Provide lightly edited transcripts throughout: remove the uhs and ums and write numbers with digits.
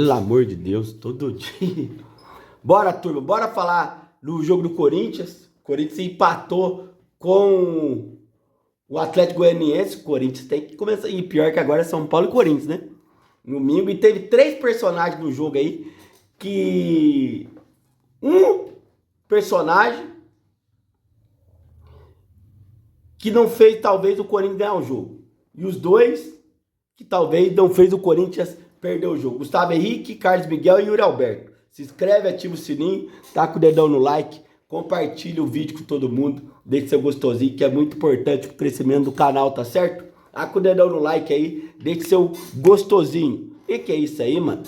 Pelo amor de Deus, todo dia. Bora, turma, bora falar do jogo do Corinthians. O Corinthians empatou com o Atlético Goianiense. O Corinthians tem que começar. E pior que agora é São Paulo e Corinthians, né? Domingo. E teve 3 personagens no jogo aí. Que um personagem que não fez talvez o Corinthians ganhar o jogo. E os dois que talvez não fez o Corinthians perder o jogo. Gustavo Henrique, Carlos Miguel e Yuri Alberto. Se inscreve, ativa o sininho, taca o dedão no like, compartilha o vídeo com todo mundo, deixe seu gostosinho, que é muito importante pro crescimento do canal, tá certo? Taca o dedão no like aí, deixe seu gostosinho. E que é isso aí, mano?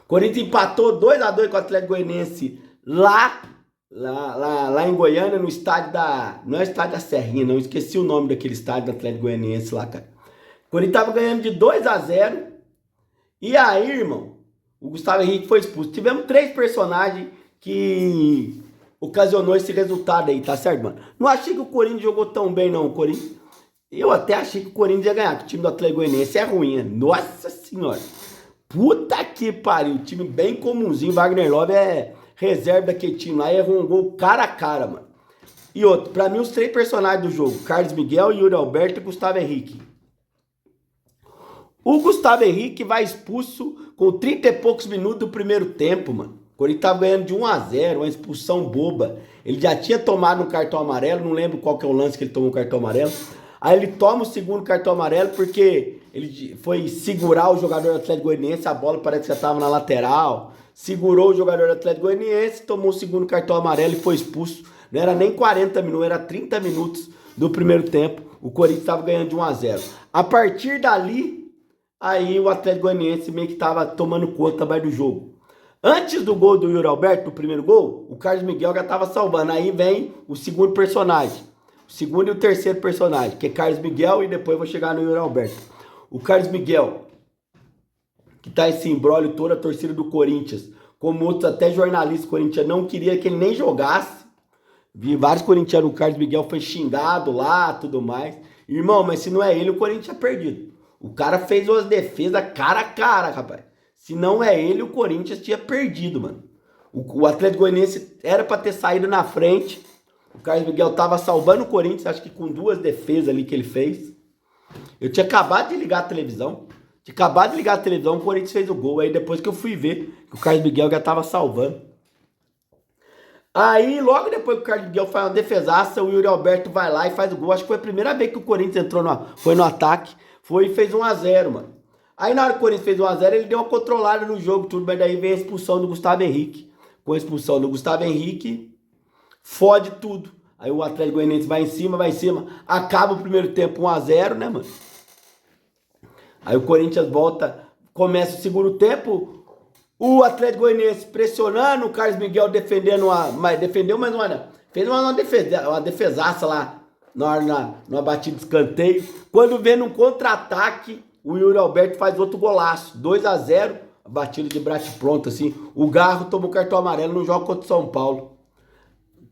Corinthians empatou 2-2 com o Atlético Goianiense lá em Goiânia, no estádio da... Não é o estádio da Serrinha, não. Esqueci o nome daquele estádio do Atlético Goianiense lá, cara. O Corinthians tava ganhando de 2-0. E aí, irmão, o Gustavo Henrique foi expulso. Tivemos 3 personagens que ocasionou esse resultado aí, tá certo, mano? Não achei que o Corinthians jogou tão bem, não. O Corinthians... Eu até achei que o Corinthians ia ganhar, que o time do Atlético Goianiense é ruim, né? Nossa senhora. Puta que pariu. Time bem comumzinho. Wagner Love é reserva daquele time lá. Errou um gol cara a cara, mano. E outro, pra mim, os 3 personagens do jogo: Carlos Miguel, Yuri Alberto e Gustavo Henrique. O Gustavo Henrique vai expulso com 30 e poucos minutos do primeiro tempo, mano. O Corinthians tava ganhando de 1-0, uma expulsão boba. Ele já tinha tomado um cartão amarelo, não lembro qual que é o lance que ele tomou um cartão amarelo. Aí ele toma o segundo cartão amarelo porque ele foi segurar o jogador do Atlético Goianiense, a bola parece que já estava na lateral. Segurou o jogador do Atlético Goianiense, tomou o segundo cartão amarelo e foi expulso. Não era nem 40 minutos, era 30 minutos do primeiro tempo. O Corinthians estava ganhando de 1-0. A partir dali, aí o Atlético Goianiense meio que estava tomando conta mais do jogo. Antes do gol do Yuri Alberto, do primeiro gol, o Carlos Miguel já estava salvando. Aí vem o segundo personagem. O segundo e o terceiro personagem, que é Carlos Miguel, e depois eu vou chegar no Yuri Alberto. O Carlos Miguel, que tá esse imbróglio toda a torcida do Corinthians, como outros até jornalistas corintianos não queria que ele nem jogasse. Vi vários corintianos, o Carlos Miguel foi xingado lá, tudo mais. Irmão, mas se não é ele, o Corinthians é perdido. O cara fez umas defesas cara a cara, rapaz. Se não é ele, o Corinthians tinha perdido, mano. O Atlético Goianiense era pra ter saído na frente. O Carlos Miguel tava salvando o Corinthians, acho que com 2 defesas ali que ele fez. Eu tinha acabado de ligar a televisão. O Corinthians fez o gol. Aí depois que eu fui ver que o Carlos Miguel já tava salvando. Aí logo depois que o Carlos Miguel faz uma defesaça, o Yuri Alberto vai lá e faz o gol. Acho que foi a primeira vez que o Corinthians entrou foi no ataque. Foi e fez 1-0, mano. Aí na hora que o Corinthians fez 1-0, ele deu uma controlada no jogo, tudo. Mas daí veio a expulsão do Gustavo Henrique. Com a expulsão do Gustavo Henrique, fode tudo. Aí o Atlético Goianiense vai em cima. Acaba o primeiro tempo 1-0, né, mano? Aí o Corinthians volta, começa o segundo tempo. O Atlético Goianiense pressionando, o Carlos Miguel defendendo, defendeu, mas não, fez uma defesaça lá numa batida de escanteio. Quando vem num contra-ataque, o Yuri Alberto faz outro golaço, 2-0, batida de braço pronto, assim. O Garro tomou cartão amarelo no jogo contra o São Paulo.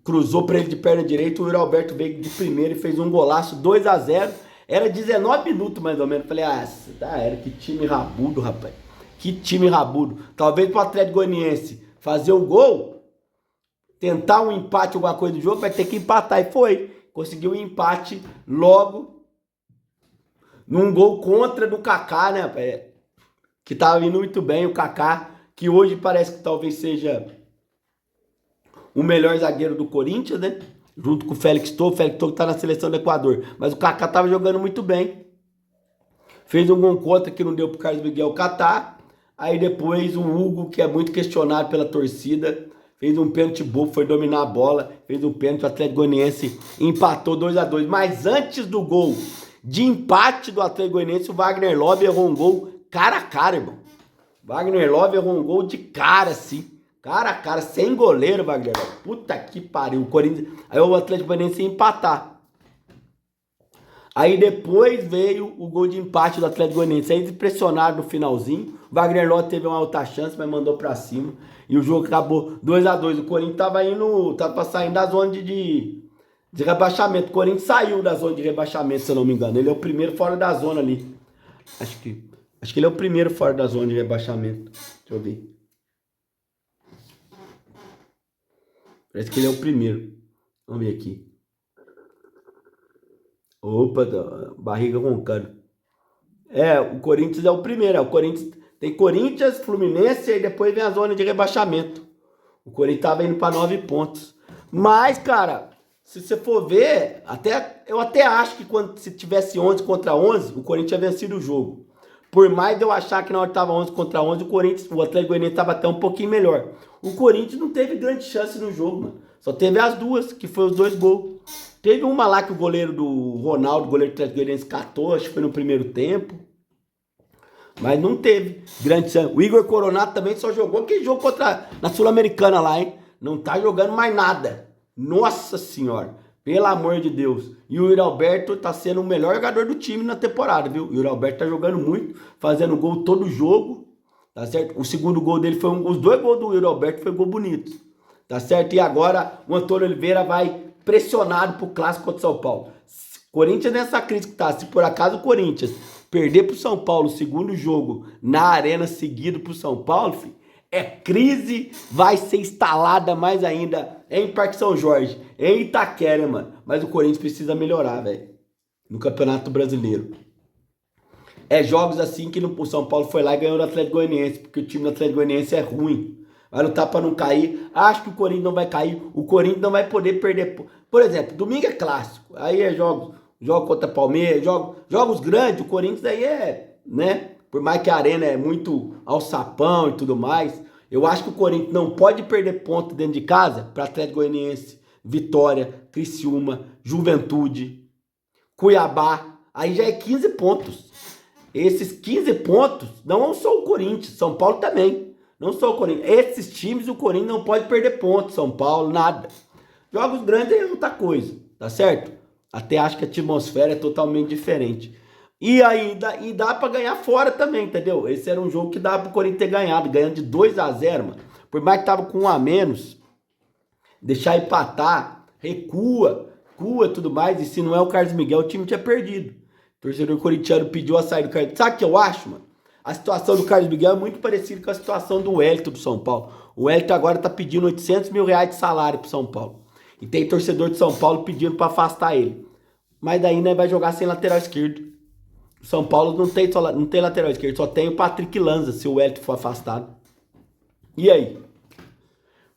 Cruzou pra ele de perna direita, o Yuri Alberto veio de primeiro e fez um golaço, 2-0. Era 19 minutos mais ou menos. Falei, era que time rabudo, rapaz. Que time rabudo. Talvez pro Atlético Goianiense fazer o gol, tentar um empate, alguma coisa do jogo, vai ter que empatar. E foi. Conseguiu um empate logo num gol contra do Kaká, né, rapaz? Que tava indo muito bem, o Kaká, que hoje parece que talvez seja o melhor zagueiro do Corinthians, né? Junto com o Félix Torres que tá na seleção do Equador. Mas o Kaká tava jogando muito bem. Fez um gol contra que não deu pro Carlos Miguel catar. Aí depois o Hugo, que é muito questionado pela torcida, fez um pênalti bobo, foi dominar a bola, fez um pênalti, o Atlético Goianiense empatou 2-2. Mas antes do gol de empate do Atlético Goianiense, o Wagner Love errou um gol cara a cara, irmão. Wagner Love errou um gol de cara, assim. Cara a cara, sem goleiro, Wagner Love. Puta que pariu. O Corinthians... Aí o Atlético Goianiense ia empatar. Aí depois veio o gol de empate do Atlético Goianiense. Aí pressionado no finalzinho. O Wagner Love teve uma outra chance, mas mandou pra cima. E o jogo acabou 2-2. O Corinthians tava saindo da zona de rebaixamento. O Corinthians saiu da zona de rebaixamento, se eu não me engano. Ele é o primeiro fora da zona ali. Acho que Acho que ele é o primeiro fora da zona de rebaixamento. Deixa eu ver. Parece que ele é o primeiro. Vamos ver aqui. Opa, barriga roncando. O Corinthians é o primeiro. O Corinthians tem Corinthians, Fluminense e depois vem a zona de rebaixamento. O Corinthians tava indo para 9 pontos. Mas, cara, se você for ver, eu até acho que se tivesse 11 contra 11, o Corinthians tinha vencido o jogo. Por mais de eu achar que na hora que tava 11 contra 11, o Atlético Goianiense tava até um pouquinho melhor. O Corinthians não teve grande chance no jogo, mano. Só teve as duas, que foi os 2 gols. Teve uma lá que o goleiro do Ronaldo, o goleiro do Atlético Goianiense, catou, acho que foi no primeiro tempo. Mas não teve grande chance. O Igor Coronado também só jogou aquele jogo na Sul-Americana lá, hein? Não tá jogando mais nada. Nossa Senhora. Pelo amor de Deus. E o Yuri Alberto tá sendo o melhor jogador do time na temporada, viu? O Yuri Alberto tá jogando muito, fazendo gol todo jogo. Tá certo? O segundo gol dele foi os 2 gols do Yuri Alberto foi gol bonito. Tá certo? E agora o Antônio Oliveira vai pressionado pro clássico contra o São Paulo. Corinthians nessa crise que tá. Se por acaso o Corinthians perder pro São Paulo o segundo jogo na arena seguido pro São Paulo, filho, crise, vai ser instalada mais ainda em Parque São Jorge, em Itaquera, mano. Mas o Corinthians precisa melhorar, velho, no Campeonato Brasileiro. Jogos assim que o São Paulo foi lá e ganhou do Atlético Goianiense, porque o time do Atlético Goianiense é ruim. Vai lutar pra não cair. Acho que o Corinthians não vai cair. O Corinthians não vai poder perder. Por exemplo, domingo é clássico. Aí jogo contra Palmeiras, jogos grandes. O Corinthians aí né? Por mais que a arena é muito alçapão e tudo mais. Eu acho que o Corinthians não pode perder ponto dentro de casa para Atlético Goianiense, Vitória, Criciúma, Juventude, Cuiabá. Aí já é 15 pontos. Esses 15 pontos não são o Corinthians, São Paulo também. Não só o Corinthians. Esses times o Corinthians não pode perder pontos. São Paulo, nada. Jogos grandes é outra coisa, tá certo? Até acho que a atmosfera é totalmente diferente. E dá pra ganhar fora também, entendeu? Esse era um jogo que dava pro Corinthians ter ganhado. Ganhando de 2-0, mano. Por mais que tava com 1 a menos, deixar empatar, recua e tudo mais. E se não é o Carlos Miguel, o time tinha perdido. O torcedor corintiano pediu a saída do Carlos. Sabe o que eu acho, mano? A situação do Carlos Miguel é muito parecida com a situação do Wellington do São Paulo. O Wellington agora tá pedindo 800 mil reais de salário pro São Paulo. E tem torcedor de São Paulo pedindo pra afastar ele. Mas daí, né, vai jogar sem lateral esquerdo. O São Paulo não tem lateral esquerdo, só tem o Patrick Lanza, se o Wellington for afastado. E aí?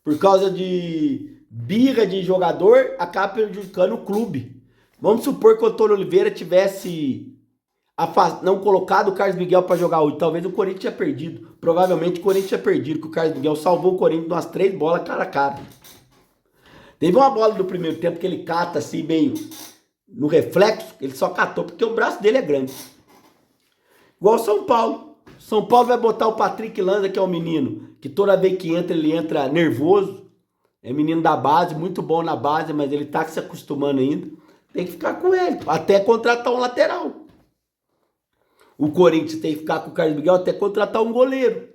Por causa de birra de jogador, acaba prejudicando o clube. Vamos supor que o Antônio Oliveira tivesse não colocado o Carlos Miguel para jogar hoje. Talvez o Corinthians tinha perdido. Provavelmente o Corinthians tinha perdido, porque o Carlos Miguel salvou o Corinthians umas 3 bolas cara a cara. Teve uma bola do primeiro tempo que ele cata assim, meio no reflexo. Ele só catou porque o braço dele é grande. Igual o São Paulo. São Paulo vai botar o Patrick Lanza, que é um menino que toda vez que entra, ele entra nervoso. É menino da base, muito bom na base, mas ele tá se acostumando ainda. Tem que ficar com ele, até contratar um lateral. O Corinthians tem que ficar com o Carlos Miguel até contratar um goleiro.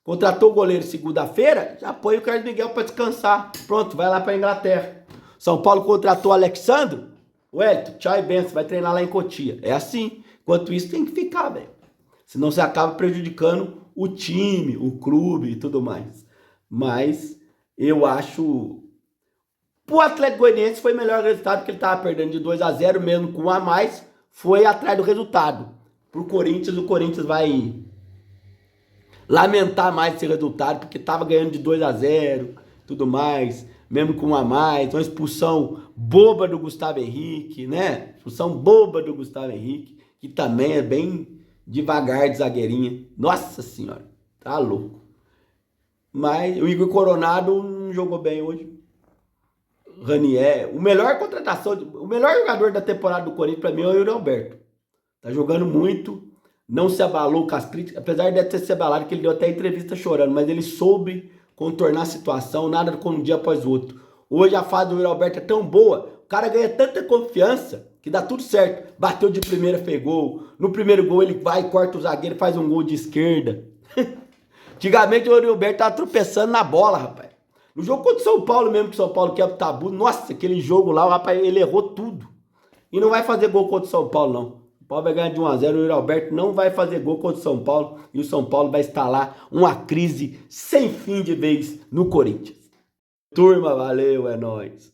Contratou o goleiro segunda-feira, já põe o Carlos Miguel para descansar. Pronto, vai lá para Inglaterra. São Paulo contratou o Alexandre. Wellington, tchau e benção, vai treinar lá em Cotia. É assim. Enquanto isso tem que ficar, velho. Senão você acaba prejudicando o time, o clube e tudo mais. Mas eu acho... Pro Atlético Goianiense foi melhor o resultado, porque ele tava perdendo de 2-0, mesmo com 1 a mais, foi atrás do resultado. Pro Corinthians, o Corinthians vai lamentar mais esse resultado, porque tava ganhando de 2-0, tudo mais, mesmo com 1 a mais, uma expulsão boba do Gustavo Henrique, né? Expulsão boba do Gustavo Henrique, que também é bem devagar de zagueirinha. Nossa senhora, tá louco. Mas o Igor Coronado não jogou bem hoje. Ranier, o melhor contratação, o melhor jogador da temporada do Corinthians pra mim é o Yuri Alberto. Tá jogando muito, não se abalou com as críticas, apesar de ter se abalado, que ele deu até entrevista chorando, mas ele soube contornar a situação, nada com um dia após o outro. Hoje a fase do Yuri Alberto é tão boa, o cara ganha tanta confiança que dá tudo certo. Bateu de primeira, fez gol. No primeiro gol ele vai, corta o zagueiro, faz um gol de esquerda. Antigamente o Yuri Alberto tava tropeçando na bola, rapaz. No jogo contra o São Paulo mesmo, que o São Paulo quebra o tabu, nossa, aquele jogo lá, o rapaz, ele errou tudo. E não vai fazer gol contra o São Paulo, não. Paulo vai ganhar de 1-0, o Yuri Alberto não vai fazer gol contra o São Paulo e o São Paulo vai instalar uma crise sem fim de vez no Corinthians. Turma, valeu, é nóis.